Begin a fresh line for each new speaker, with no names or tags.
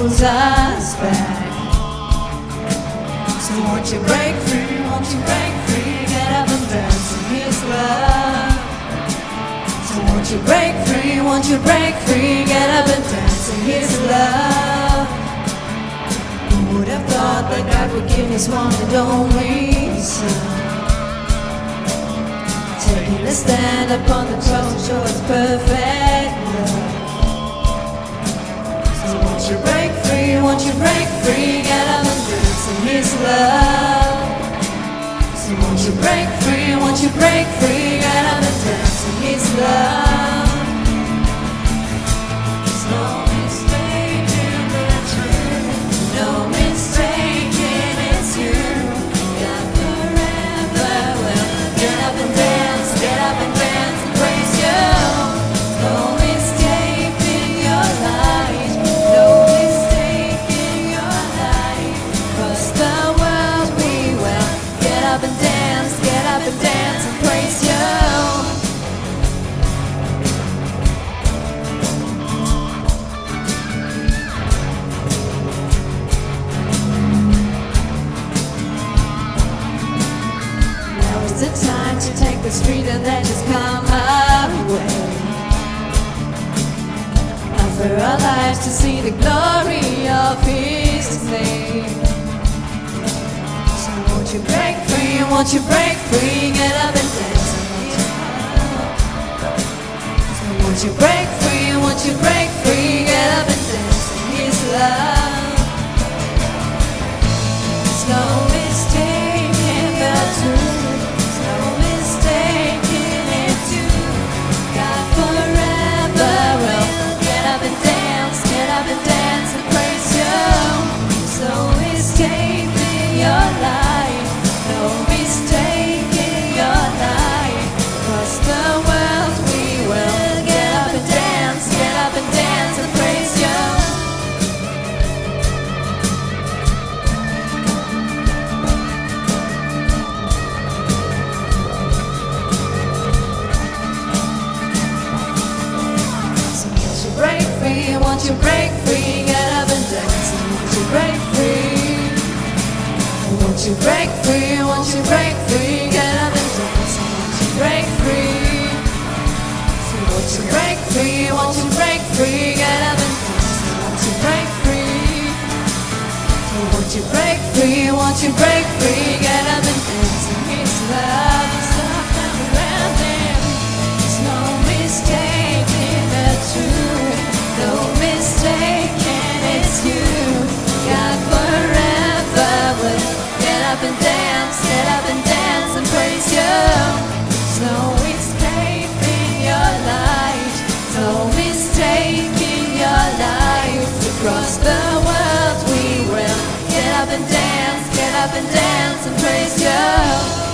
holds us back. So won't you break free, won't you break free, get up and dance in His love. So won't you break free, won't you break free, get up and dance in His love. Who would have thought that God would give His one and only Son? Taking a stand upon the throne, show us perfect love. So won't you break free, won't you break free, get up and dance in His love. So won't you break free, won't you break free, get up and dance in His love. There's no mistake in the truth, no mistake in it's you. God forever will get up and dance, get up and dance and praise you. No mistake in your life, no mistake in your life. Across the world we will get up and dance, get up and dance and praise you. Now is the time to take the street and then just come our way. Offer our lives to see the glory of His name. So won't you break free, won't you break free, get up and dance. So won't you break free, won't you break free, get up and dance in His love. There's no mistake in the truth, there's no mistake in it too. God forever will get up and dance, get up and dance and praise you. There's no mistake in your life, no mistake in your life. Across the world we will get up and dance, get up and dance and praise you. So won't you break free, won't you break free, get up and dance. Won't you break free, won't you break free, won't you break free, get up and dance. Won't you break free, so won't you break free, won't you break free, get up and dance. Won't you break free, so won't you break free, won't you break free, get up and dance. In His love is love never ending. There's no mistake in the truth, no mistake in it's you. God forever will get up and dance, get up and dance and praise you. There's no escape in your life, no mistake in your life. Across the world we will get up and dance, get up and dance and praise you.